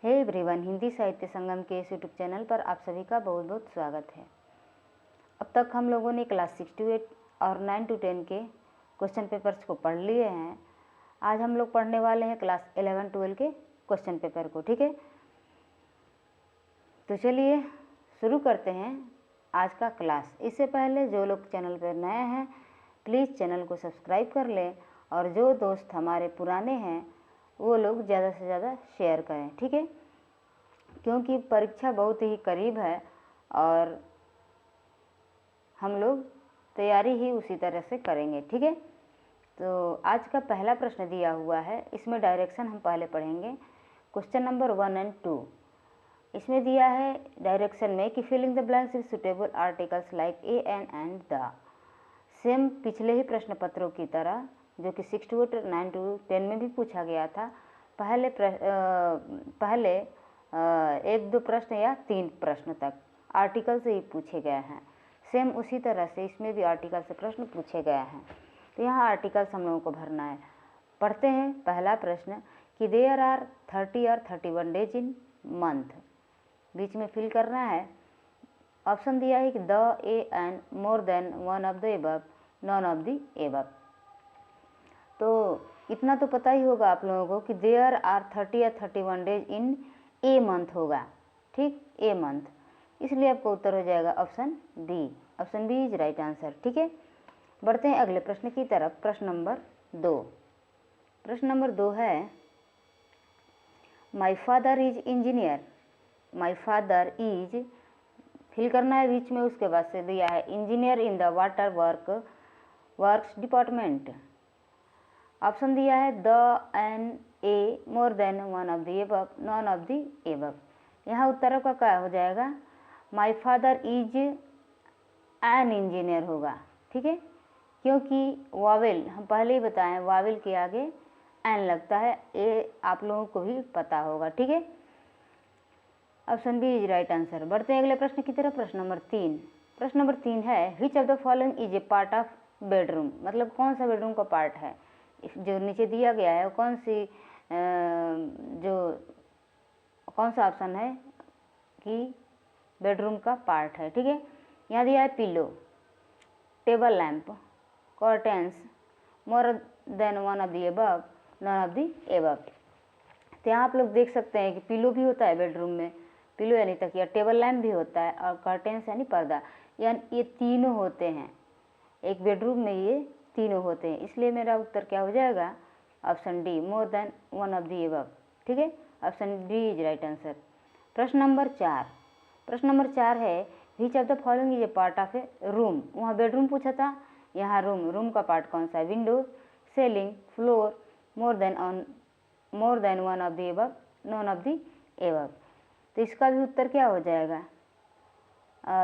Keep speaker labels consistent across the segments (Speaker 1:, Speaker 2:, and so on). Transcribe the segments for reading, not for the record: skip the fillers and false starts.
Speaker 1: Hey everyone, Hindi साहित्य संगम के इस यूट्यूब चैनल पर आप सभी का बहुत बहुत स्वागत है। अब तक हम लोगों ने क्लास 6 to 8 और 9 to 10 के क्वेश्चन पेपर्स को पढ़ लिए हैं। आज हम लोग पढ़ने वाले हैं क्लास 11 12 के क्वेश्चन पेपर को। ठीक है, तो चलिए शुरू करते हैं आज का क्लास। इससे पहले जो लोग चैनल पर नए हैं प्लीज़ चैनल को सब्सक्राइब कर लें, और जो दोस्त हमारे पुराने हैं वो लोग ज़्यादा से ज़्यादा शेयर करें। ठीक है, क्योंकि परीक्षा बहुत ही करीब है और हम लोग तैयारी ही उसी तरह से करेंगे। ठीक है, तो आज का पहला प्रश्न दिया हुआ है, इसमें डायरेक्शन हम पहले पढ़ेंगे। क्वेश्चन नंबर 1 और 2 इसमें दिया है डायरेक्शन में कि filling the blanks with suitable articles like a and the. Same पिछले ही प्रश्न पत्रों की तरह जो कि 6 to 8 9 to 10 में भी पूछा गया था। पहले 1-2 प्रश्न या 3 प्रश्न तक आर्टिकल से ही पूछे गए हैं। सेम उसी तरह से इसमें भी आर्टिकल से प्रश्न पूछे गए हैं, तो यहाँ आर्टिकल्स हम लोगों को भरना है। पढ़ते हैं पहला प्रश्न कि देयर आर 30 और 31 डेज इन मंथ। बीच में फिल करना है। ऑप्शन दिया है कि the, A and more than one of the above, none of the above. तो इतना तो पता ही होगा आप लोगों को कि देयर आर 30 या 31 डेज इन ए मंथ होगा। ठीक, ए मंथ, इसलिए आपको उत्तर हो जाएगा option D. Option B is right answer. ठीक है, बढ़ते हैं अगले प्रश्न की तरफ। प्रश्न नंबर 2। प्रश्न नंबर 2 है my father is engineer. My father is, fill करना है बीच में, उसके बाद से दिया है engineer in the water works department. Option दिया है the and a, more than one of the above, none of the above. यहाँ उत्तर का क्या हो जाएगा? My father is an engineer होगा। ठीक है, क्योंकि वावेल हम पहले ही बताएं, वावेल के आगे एन लगता है, ये आप लोगों को भी पता होगा। ठीक है, option B is right answer. बढ़ते हैं अगले प्रश्न की तरफ। प्रश्न नंबर 3। प्रश्न नंबर 3 है which of the following is a part of bedroom. मतलब कौन सा बेडरूम का पार्ट है? जो नीचे दिया गया है कौन सा ऑप्शन है कि बेडरूम का पार्ट है। ठीक है, यहाँ दिया है pillow, table lamp, curtains, more than one of the above, none of the above. तो यहाँ आप लोग देख सकते हैं कि पिलो भी होता है बेडरूम में, पिलो यानी तकिया, टेबल लैंप भी होता है, और कर्टेंस यानी पर्दा, यानी ये तीनों होते हैं एक बेडरूम में, ये तीनों होते हैं। इसलिए मेरा उत्तर क्या हो जाएगा? Option D, more than one of the above. ठीक है, option D is right answer. प्रश्न नंबर 4। प्रश्न नंबर 4 है which of the following is a part of A room. वहाँ बेडरूम पूछा था, यहाँ रूम का पार्ट कौन सा है? Window, selling, floor, more than one of the above, none of the above. तो इसका भी उत्तर क्या हो जाएगा?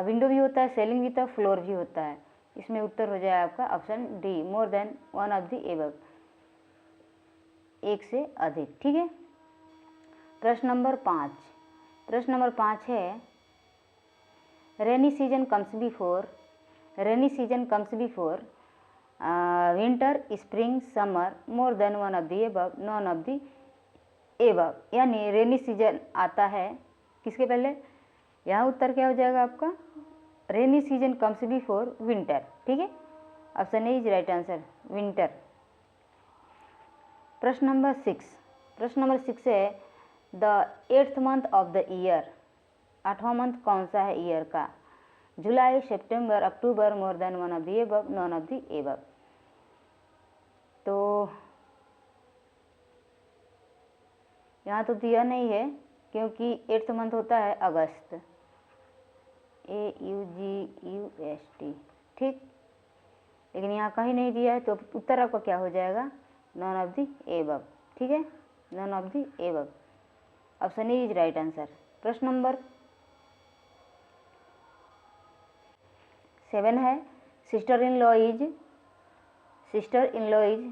Speaker 1: विंडो भी होता है, सेलिंग भी होता है, फ्लोर भी होता है। इसमें उत्तर हो जाएगा आपका option D, more than one of the above, एक से अधिक। ठीक है, प्रश्न नंबर 5। प्रश्न नंबर 5 है रेनी season comes before. Rainy season comes before winter, spring, summer, more than one of the above, none of the above. यानी रेनी सीजन आता है किसके पहले? यहाँ उत्तर क्या हो जाएगा आपका? Rainy season comes before winter. ठीक है, option A is right answer, winter. प्रश्न नंबर 6। प्रश्न नंबर 6 है the 8th month of the year. 8वां मंथ कौन सा है ईयर का? July, September, October, more than one of the above, none of the above. तो यहाँ तो दिया नहीं है, क्योंकि 8th मंथ होता है अगस्त, AUGUST। ठीक, लेकिन यहाँ कहीं नहीं दिया है, तो उत्तर आपका क्या हो जाएगा? Non of the above. ठीक है, non of the above, option A is right answer. प्रश्न नंबर 7 है sister in law is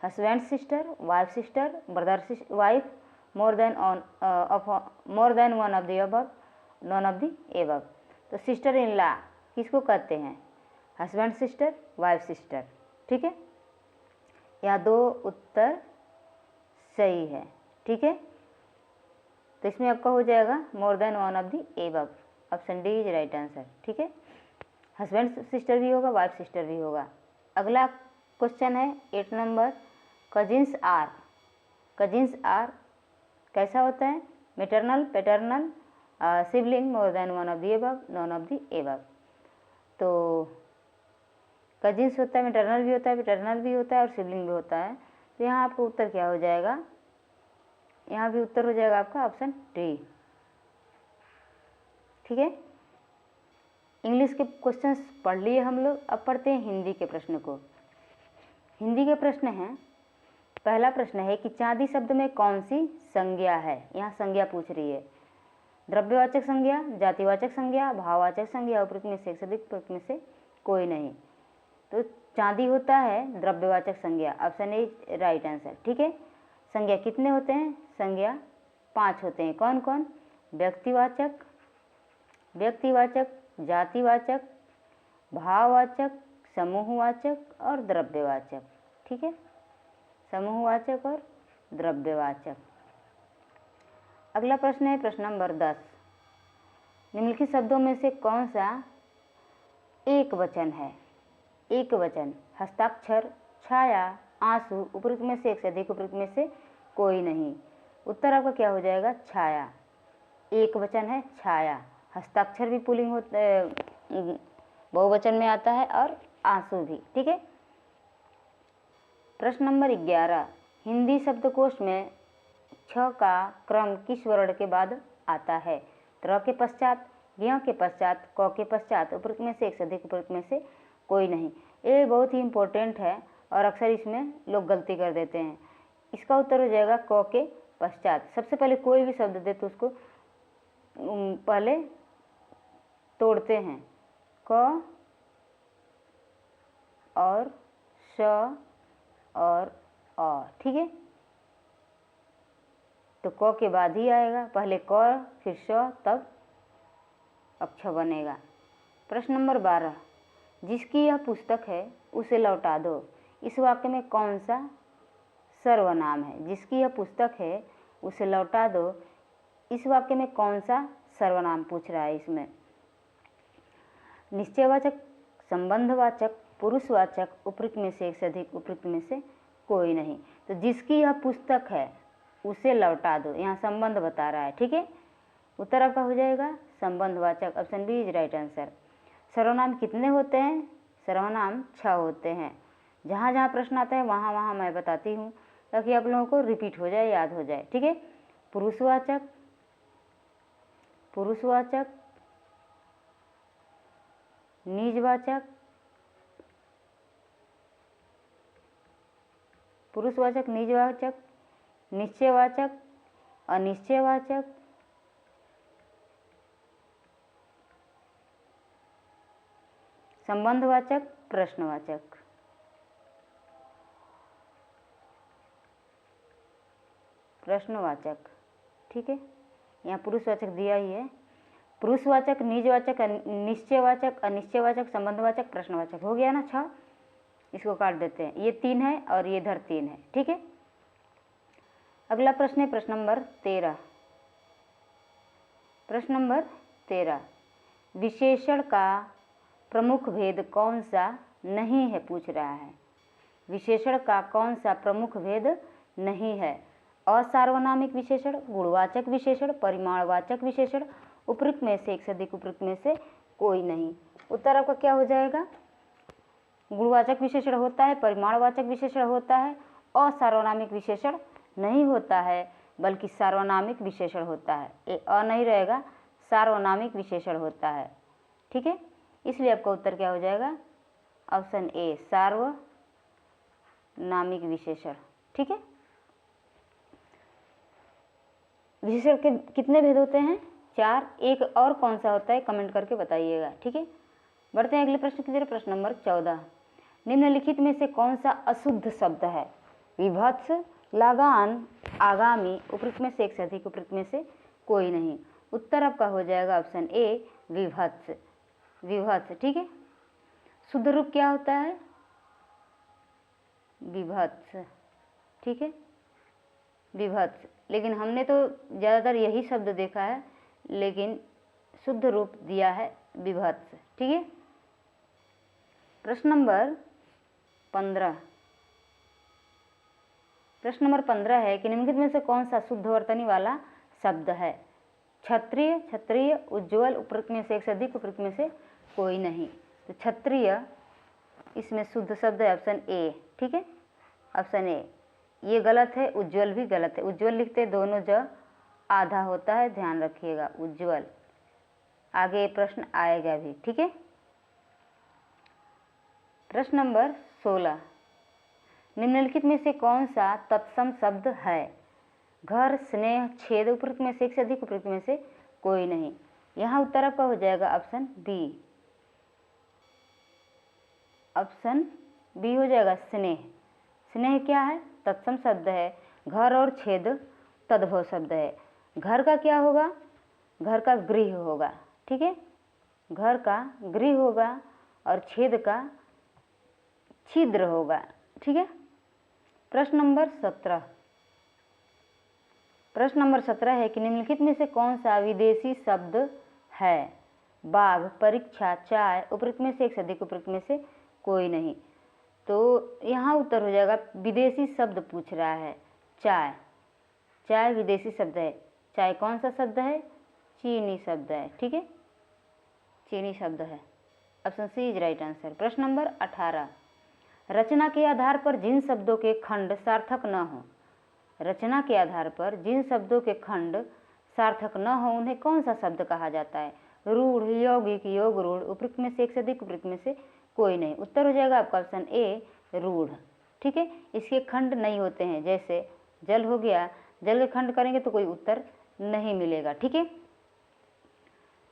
Speaker 1: husband sister, wife sister, brother wife, more than one of the above, none of the above. तो sister in law किसको कहते हैं? Husband sister, wife sister. ठीक है, यह 2 उत्तर सही है। ठीक है, तो इसमें आपका हो जाएगा मोर than one of the above. Option D is right answer. ठीक है, हस्बैंड सिस्टर भी होगा, वाइफ सिस्टर भी होगा। अगला क्वेश्चन है 8 नंबर, कजिन्स आर। कजिन्स आर कैसा होता है? Maternal, paternal, sibling, more than one of the above, none of the above. तो कजिन्स होता है, मेटरनल भी होता है, पैटर्नल भी होता है और सिबलिंग भी होता है। तो यहाँ आपको उत्तर क्या हो जाएगा? यहाँ भी उत्तर हो जाएगा आपका ऑप्शन डी। ठीक है, इंग्लिश के क्वेश्चंस पढ़ लिए हम लोग। अब पढ़ते हैं हिंदी के प्रश्न को। हिंदी के प्रश्न हैं, पहला प्रश्न है कि चांदी शब्द में कौन सी संज्ञा है? यहाँ संज्ञा पूछ रही है। द्रव्यवाचक संज्ञा, जातिवाचक संज्ञा, भाववाचक संज्ञा, उपयुक्त में से एक से अधिक, उपयुक्त में से कोई नहीं। तो चांदी होता है द्रव्यवाचक संज्ञा। Option A right answer. ठीक है, संज्ञा कितने होते हैं? संज्ञा 5 होते हैं। कौन कौन? व्यक्तिवाचक, व्यक्तिवाचक, जातिवाचक, भाववाचक, समूहवाचक और द्रव्यवाचक। ठीक है, समूहवाचक और द्रव्यवाचक। अगला प्रश्न है प्रश्न नंबर 10, निम्नलिखित शब्दों में से कौन सा एक वचन है? एक वचन, हस्ताक्षर, छाया, आंसू, उपयुक्त में से एक से अधिक, उपयुक्त में से कोई नहीं। उत्तर आपका क्या हो जाएगा? छाया। एक वचन है छाया। हस्ताक्षर भी पुल्लिंग होता है, बहुवचन में आता है, और आंसू भी। ठीक है, प्रश्न नंबर 11, हिंदी शब्दकोश में छ का क्रम किस वर्ण के बाद आता है? त्र के पश्चात, ज्ञ के पश्चात, क के पश्चात, उपयुक्त में से एक से अधिक, उपयुक्त में से कोई नहीं। ये बहुत ही इम्पोर्टेंट है और अक्सर इसमें लोग गलती कर देते हैं। इसका उत्तर हो जाएगा क के पश्चात। सबसे पहले कोई भी शब्द दे तो उसको पहले तोड़ते हैं, क और श और अ। ठीक है, तो क के बाद ही आएगा, पहले क फिर श, तब अक्षर बनेगा। प्रश्न नंबर 12, जिसकी यह पुस्तक है उसे लौटा दो। इस वाक्य में कौन सा सर्वनाम है? जिसकी यह पुस्तक है उसे लौटा दो, इस वाक्य में कौन सा सर्वनाम पूछ रहा है? इसमें निश्चयवाचक, संबंधवाचक, पुरुषवाचक, उपयुक्त में से एक से अधिक, उपयुक्त में से कोई नहीं। तो जिसकी यह पुस्तक है उसे लौटा दो, यहाँ संबंध बता रहा है। ठीक है, उत्तर आपका हो जाएगा संबंधवाचक। Option B is right answer. सर्वनाम कितने होते हैं? सर्वनाम 6 होते हैं। जहाँ जहाँ प्रश्न आता है वहाँ वहाँ मैं बताती हूँ ताकि आप लोगों को रिपीट हो जाए, याद हो जाए। ठीक है, पुरुषवाचक, पुरुषवाचक, निजवाचक, पुरुषवाचक, निजवाचक, निश्चयवाचक, अनिश्चयवाचक, संबंधवाचक, प्रश्नवाचक। प्रश्नवाचक। ठीक है, यहाँ पुरुषवाचक दिया ही है। पुरुषवाचक, निजवाचक, निश्चयवाचक, अनिश्चयवाचक, संबंधवाचक, प्रश्नवाचक। हो गया ना 6। इसको काट देते हैं, ये 3 है और ये इधर 3 है। ठीक है, अगला प्रश्न है प्रश्न नंबर 13। प्रश्न नंबर 13, विशेषण का प्रमुख भेद कौन सा नहीं है पूछ रहा है। विशेषण का कौन सा प्रमुख भेद नहीं है? असार्वनामिक विशेषण, गुणवाचक विशेषण, परिमाणवाचक विशेषण, उपयुक्त में से एक से अधिक, उपयुक्त में से कोई नहीं। उत्तर आपका क्या हो जाएगा? गुणवाचक विशेषण होता है, परिमाणवाचक विशेषण होता है, असार्वनामिक विशेषण नहीं होता है, बल्कि सार्वनामिक विशेषण होता है। ये अ नहीं रहेगा, सार्वनामिक विशेषण होता है। ठीक है, इसलिए आपका उत्तर क्या हो जाएगा? ऑप्शन ए, सार्वनामिक विशेषण। ठीक है, विशेषण के कितने भेद होते हैं? 4। एक और कौन सा होता है कमेंट करके बताइएगा। ठीक है, बढ़ते हैं अगले प्रश्न की तरफ। प्रश्न नंबर 14, निम्नलिखित में से कौन सा अशुद्ध शब्द है? विभत्स, लगान, आगामी, उपयुक्त में से एक से अधिक, उपयुक्त में से कोई नहीं। उत्तर आपका हो जाएगा ऑप्शन ए, विभत्स। विभत्स। ठीक है, शुद्ध रूप क्या होता है? विभत्स। ठीक है, विभत्स, लेकिन हमने तो ज़्यादातर यही शब्द देखा है, लेकिन शुद्ध रूप दिया है विभत्स। ठीक है। प्रश्न नंबर 15। प्रश्न नंबर 15 है कि निम्नलिखित में से कौन सा शुद्ध वर्तनी वाला शब्द है? क्षत्रिय, क्षत्रिय, उज्ज्वल, उपरोक्त में से एक से अधिक, उपरोक्त में से कोई नहीं। तो क्षत्रिय इसमें शुद्ध शब्द है ऑप्शन ए। ठीक है, ऑप्शन ए। ये गलत है, उज्ज्वल भी गलत है। उज्ज्वल लिखते दोनों ज आधा होता है, ध्यान रखिएगा, उज्ज्वल। आगे प्रश्न आएगा भी। ठीक है। प्रश्न नंबर 16। निम्नलिखित में से कौन सा तत्सम शब्द है? घर, स्नेह, छेद, उपरोक्त में से एक से अधिक, उपरोक्त में से कोई नहीं। यहाँ उत्तर आपका हो जाएगा ऑप्शन बी। ऑप्शन बी हो जाएगा स्नेह। स्नेह क्या है? तत्सम शब्द है। घर और छेद तद्भव शब्द है। घर का क्या होगा? घर का गृह होगा। ठीक है, घर का गृह होगा और छेद का छिद्र होगा। ठीक है। प्रश्न नंबर 17। प्रश्न नंबर 17 है कि निम्नलिखित में से कौन सा विदेशी शब्द है? बाघ, परीक्षा, चाय, उपरोक्त में से एक से अधिक, उपरोक्त में से कोई नहीं। तो यहाँ उत्तर हो जाएगा, विदेशी शब्द पूछ रहा है, चाय। चाय विदेशी शब्द है। चाय कौन सा शब्द है? चीनी शब्द है। ठीक है, चीनी शब्द है। Option C is right answer. प्रश्न नंबर 18। रचना के आधार पर जिन शब्दों के खंड सार्थक न हो, रचना के आधार पर जिन शब्दों के खंड सार्थक न हो उन्हें कौन सा शब्द कहा जाता है? रूढ़, यौगिक, योग रूढ़, उपरोक्त में से एक से अधिक, उपरोक्त में से कोई नहीं। उत्तर हो जाएगा आपका ऑप्शन ए, रूढ़। ठीक है, इसके खंड नहीं होते हैं, जैसे जल हो गया, जल के खंड करेंगे तो कोई उत्तर नहीं मिलेगा। ठीक है,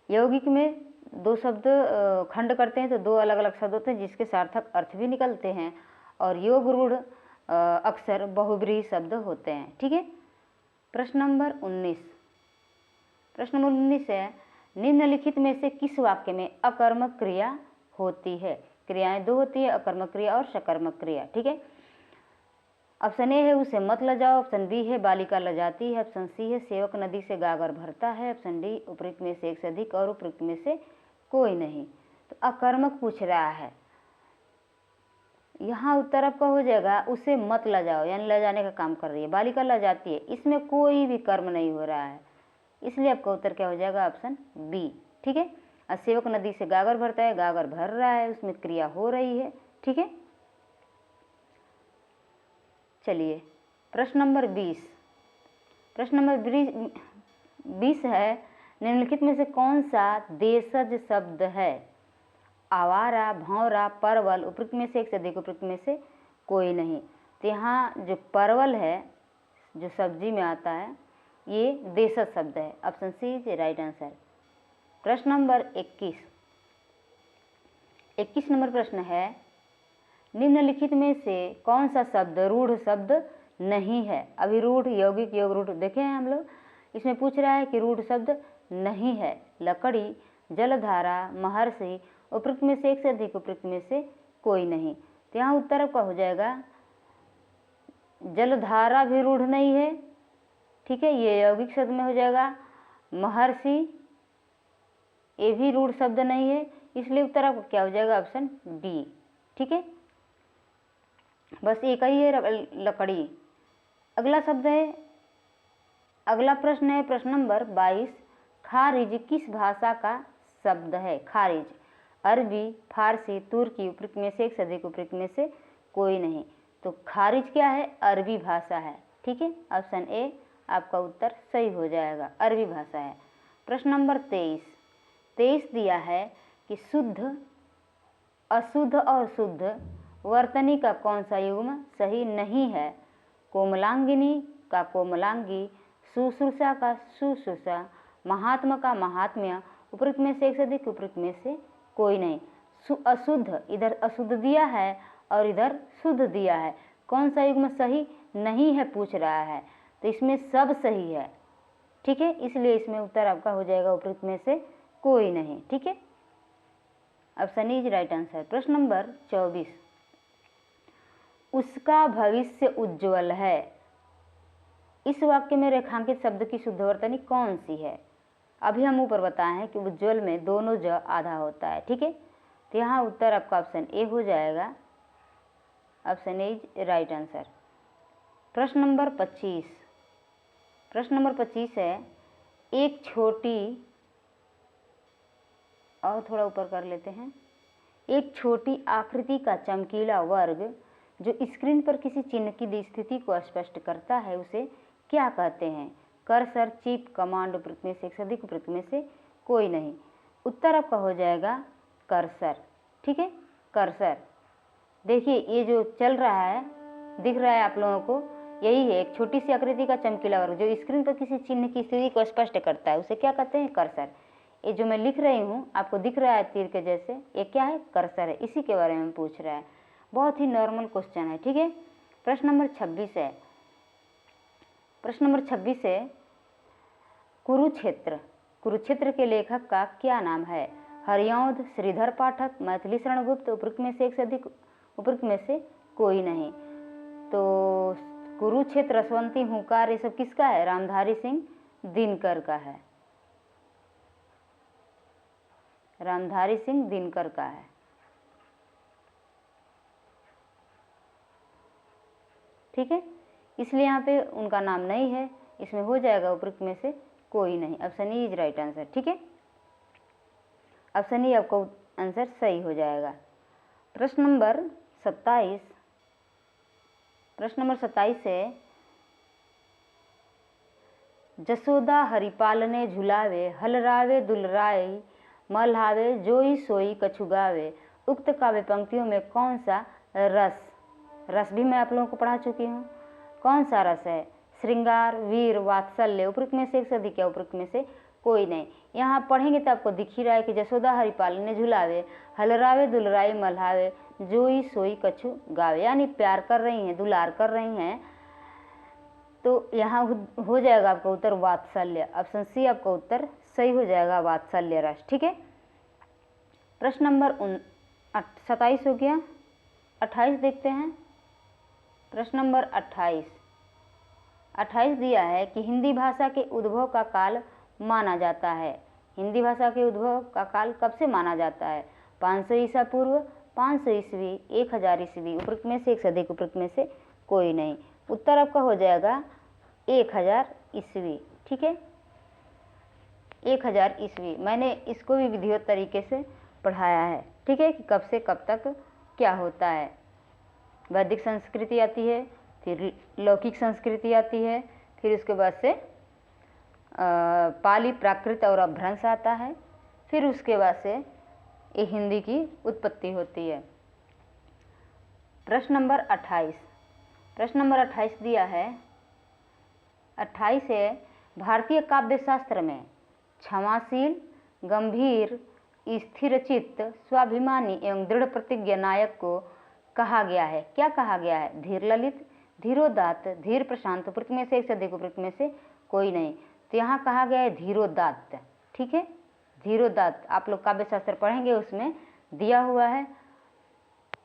Speaker 1: यौगिक में दो शब्द खंड करते हैं तो दो अलग अलग शब्द होते हैं जिसके सार्थक अर्थ भी निकलते हैं, और योग रूढ़ अक्सर बहुब्रीहि शब्द होते हैं। ठीक है। प्रश्न नंबर 19। प्रश्न नंबर 19 है, निम्नलिखित में से किस वाक्य में अकर्मक क्रिया होती है? क्रियाएं दो होती है, अकर्मक क्रिया और सकर्मक क्रिया। ठीक है, ऑप्शन ए है उसे मत लजाओ, ऑप्शन बी है बालिका लजाती है, ऑप्शन सी है सेवक नदी से गागर भरता है, ऑप्शन डी उपरोक्त में से एक से अधिक और उपरोक्त में से कोई नहीं। तो अकर्मक पूछ रहा है, यहाँ उत्तर आपका हो जाएगा उसे मत लजाओ, यानी लजाने का काम कर रही है। बालिका लजाती है, इसमें कोई भी कर्म नहीं हो रहा है, इसलिए आपका उत्तर क्या हो जाएगा? Option B. ठीक है, और सेवक नदी से गागर भरता है, गागर भर रहा है, उसमें क्रिया हो रही है। ठीक है, चलिए प्रश्न नंबर 20। प्रश्न नंबर 20 है, निम्नलिखित में से कौन सा देशज शब्द है? आवारा, भौरा, परवल, उपरोक्त में से एक से अधिक, उपरोक्त में से कोई नहीं। तो यहाँ जो परवल है, जो सब्जी में आता है, ये देशज शब्द है। Option C is right answer. प्रश्न नंबर 21। 21 नंबर प्रश्न है, निम्नलिखित में से कौन सा शब्द रूढ़ शब्द नहीं है? अभी रूढ़, यौगिक, योग रूढ़ देखे हैं हम लोग, इसमें पूछ रहा है कि रूढ़ शब्द नहीं है। लकड़ी, जलधारा, महर्षि, उपरोक्त में से एक से अधिक, उपरोक्त में से कोई नहीं। तो यहाँ उत्तर आपका हो जाएगा, जलधारा भी रूढ़ नहीं है। ठीक है, ये यौगिक शब्द में हो जाएगा। महर्षि, ये भी रूढ़ शब्द नहीं है, इसलिए उत्तर आपका क्या हो जाएगा? Option D. ठीक है, बस एक ही है, लकड़ी। अगला शब्द है, अगला प्रश्न है प्रश्न नंबर 22। खारिज किस भाषा का शब्द है? खारिज अरबी, फारसी, तुर्की, उपरोक्त में से एक से अधिक, उपरोक्त में से कोई नहीं। तो खारिज क्या है? अरबी भाषा है। ठीक है, ऑप्शन ए आपका उत्तर सही हो जाएगा, अरबी भाषा है। प्रश्न नंबर 23 दिया है कि शुद्ध, अशुद्ध और शुद्ध वर्तनी का कौन सा युग्म सही नहीं है? कोमलांगिनी का कोमलांगी, शुश्रूषा का शुश्रूषा, महात्मा का महात्म्य, उपरोक्त में से एक से अधिक, उपरोक्त में से कोई नहीं। अशुद्ध, इधर अशुद्ध दिया है और इधर शुद्ध दिया है, कौन सा युग्म सही नहीं है पूछ रहा है। तो इसमें सब सही है। ठीक है, इसलिए इसमें उत्तर आपका हो जाएगा उपरोक्त में से कोई नहीं। ठीक है, ऑप्शन इज राइट आंसर। प्रश्न नंबर 24। उसका भविष्य उज्ज्वल है। इस वाक्य में रेखांकित शब्द की शुद्ध वर्तनी कौन सी है? अभी हम ऊपर बताए हैं कि उज्ज्वल में दोनों ज आधा होता है, ठीक है। तो यहाँ उत्तर आपका ऑप्शन ए हो जाएगा। Option A is right answer. प्रश्न नंबर 25। प्रश्न नंबर 25 है, एक छोटी, और थोड़ा ऊपर कर लेते हैं, एक छोटी आकृति का चमकीला वर्ग जो स्क्रीन पर किसी चिन्ह की स्थिति को स्पष्ट करता है उसे क्या कहते हैं? कर्सर, चिप, कमांड, उपयुक्त में से एक से अधिक, उपयुक्त में से कोई नहीं। उत्तर आपका हो जाएगा कर्सर, ठीक है। कर्सर देखिए ये जो चल रहा है, दिख रहा है आप लोगों को, यही है एक छोटी सी आकृति का चमकीला वर्ग जो स्क्रीन पर किसी चिन्ह की स्थिति को स्पष्ट करता है उसे क्या कहते हैं? कर्सर। ये जो मैं लिख रही हूँ आपको दिख रहा है तीर के जैसे, ये क्या है? कर्सर है। इसी के बारे में पूछ रहा है, बहुत ही नॉर्मल क्वेश्चन है, ठीक है। प्रश्न नंबर 26 है। प्रश्न नंबर 26 है, कुरुक्षेत्र। कुरुक्षेत्र के लेखक का क्या नाम है? हरिऔध, श्रीधर पाठक, मैथिली शरण गुप्त, उपयुक्त में से एक से अधिक, उपयुक्त में से कोई नहीं। तो कुरुक्षेत्र, रसवंती, हुंकार, ये सब किसका है? रामधारी सिंह दिनकर का है। रामधारी सिंह दिनकर का है, ठीक है। इसलिए यहाँ पे उनका नाम नहीं है, इसमें हो जाएगा उपयुक्त में से कोई नहीं। Option E is right answer, ठीक है। ऑप्शन ई आपका आंसर सही हो जाएगा। प्रश्न नंबर 27। प्रश्न नंबर 27 है, जसोदा हरिपालने झुलावे, हलरावे दुलराई मल्हावे, जोई सोई कछु गावे। उक्त काव्य पंक्तियों में कौन सा रस, रस भी मैं आप लोगों को पढ़ा चुकी हूँ, कौन सा रस है? श्रृंगार, वीर, वात्सल्य, उपयुक्त में से एक से अधिक या उपयुक्त में से कोई नहीं। यहाँ पढ़ेंगे तो आपको दिख ही रहा है कि जसोदा हरिपालने झुलावे, हलरावे दुलराई मल्हावे, जोई सोई कछु गावे, यानी प्यार कर रही हैं, दुलार कर रही हैं। तो यहाँ हो जाएगा आपका उत्तर वात्सल्य। ऑप्शन सी आपका उत्तर सही हो जाएगा, वात्सल्य रस, ठीक है। प्रश्न नंबर 27 हो गया। 28 देखते हैं। प्रश्न नंबर 28 दिया है कि हिंदी भाषा के उद्भव का काल माना जाता है। हिंदी भाषा के उद्भव का काल कब से माना जाता है? 500 ईसा पूर्व, 500 ईस्वी, 1000 ईस्वी, उपयुक्त में से एक से अधिक, उपयुक्त में से कोई नहीं। उत्तर आपका हो जाएगा 1000 ईस्वी, ठीक है। 1000 ईस्वी। मैंने इसको भी विधिवत तरीके से पढ़ाया है, ठीक है, कि कब से कब तक क्या होता है। वैदिक संस्कृति आती है, फिर लौकिक संस्कृति आती है, फिर उसके बाद से पाली, प्राकृत और अपभ्रंश आता है, फिर उसके बाद से ये हिंदी की उत्पत्ति होती है। प्रश्न नंबर 28। प्रश्न नंबर 28 दिया है। 28 है, भारतीय काव्य शास्त्र में क्षमाशील, गंभीर, स्थिरचित्त, स्वाभिमानी एवं दृढ़ प्रतिज्ञ नायक को कहा गया है। क्या कहा गया है? धीर ललित, धीरोदात्त, धीर प्रशांत, उपयुक्त में से एक से अधिक, उपयुक्त में से कोई नहीं। तो यहाँ कहा गया है धीरोदात्त, ठीक है। धीरोदात्त आप लोग काव्य शास्त्र पढ़ेंगे, उसमें दिया हुआ है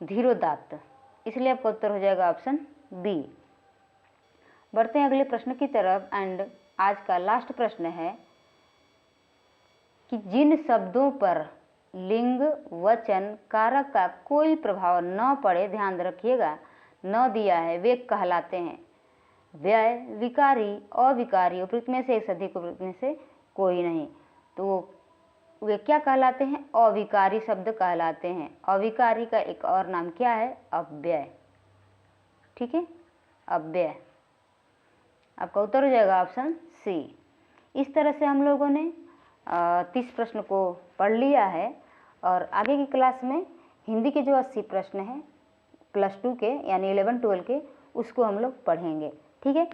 Speaker 1: धीरोदात्त, इसलिए आपका उत्तर हो जाएगा ऑप्शन बी। बढ़ते हैं अगले प्रश्न की तरफ एंड आज का लास्ट प्रश्न है कि जिन शब्दों पर लिंग, वचन, कारक का कोई प्रभाव न पड़े, ध्यान रखिएगा, न दिया है, वे कहलाते हैं व्यय, विकारी, अविकारी, उपयुक्त में से एक से अधिक, उपयुक्त में से कोई नहीं। तो वे क्या कहलाते हैं? अविकारी शब्द कहलाते हैं। अविकारी का एक और नाम क्या है? अव्यय, ठीक है, अव्यय। आपका उत्तर हो जाएगा ऑप्शन सी। इस तरह से हम लोगों ने 30 प्रश्न को पढ़ लिया है और आगे की क्लास में हिंदी के जो 80 प्रश्न हैं +2 के यानी 11-12 के, उसको हम लोग पढ़ेंगे, ठीक है।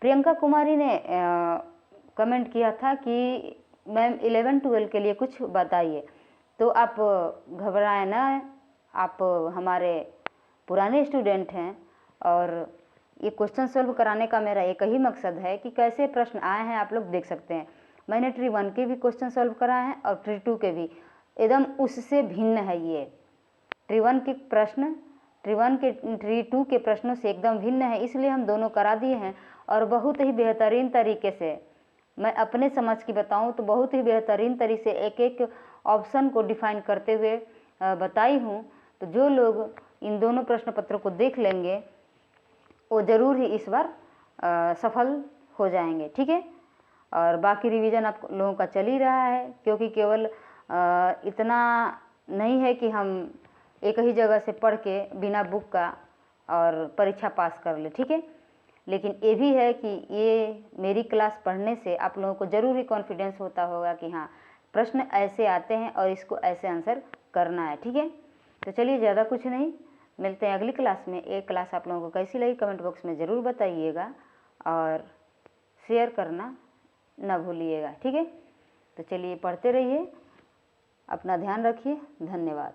Speaker 1: प्रियंका कुमारी ने कमेंट किया था कि मैम 11-12 के लिए कुछ बताइए, तो आप घबराएं ना, आप हमारे पुराने स्टूडेंट हैं और ये क्वेश्चन सॉल्व कराने का मेरा एक ही मकसद है कि कैसे प्रश्न आए हैं आप लोग देख सकते हैं। मैंने ट्री 1 के भी क्वेश्चन सॉल्व कराए हैं और ट्री 2 के भी, एकदम उससे भिन्न है ये। ट्री 1 के प्रश्न ट्री 1 के ट्री 2 के प्रश्नों से एकदम भिन्न है, इसलिए हम दोनों करा दिए हैं। और बहुत ही बेहतरीन तरीके से, मैं अपने समझ की बताऊं तो बहुत ही बेहतरीन तरीके से एक एक ऑप्शन को डिफाइन करते हुए बताई हूँ। तो जो लोग इन दोनों प्रश्न पत्रों को देख लेंगे वो ज़रूर ही इस बार सफल हो जाएंगे, ठीक है। और बाकी रिवीजन आप लोगों का चल ही रहा है, क्योंकि केवल इतना नहीं है कि हम एक ही जगह से पढ़ के बिना बुक का और परीक्षा पास कर ले, ठीक है। लेकिन ये भी है कि ये मेरी क्लास पढ़ने से आप लोगों को ज़रूर ही कॉन्फिडेंस होता होगा कि हाँ प्रश्न ऐसे आते हैं और इसको ऐसे आंसर करना है, ठीक है। तो चलिए, ज़्यादा कुछ नहीं, मिलते हैं अगली क्लास में। एक क्लास आप लोगों को कैसी लगी कमेंट बॉक्स में ज़रूर बताइएगा और शेयर करना ना भूलिएगा, ठीक है। तो चलिए, पढ़ते रहिए, अपना ध्यान रखिए, धन्यवाद।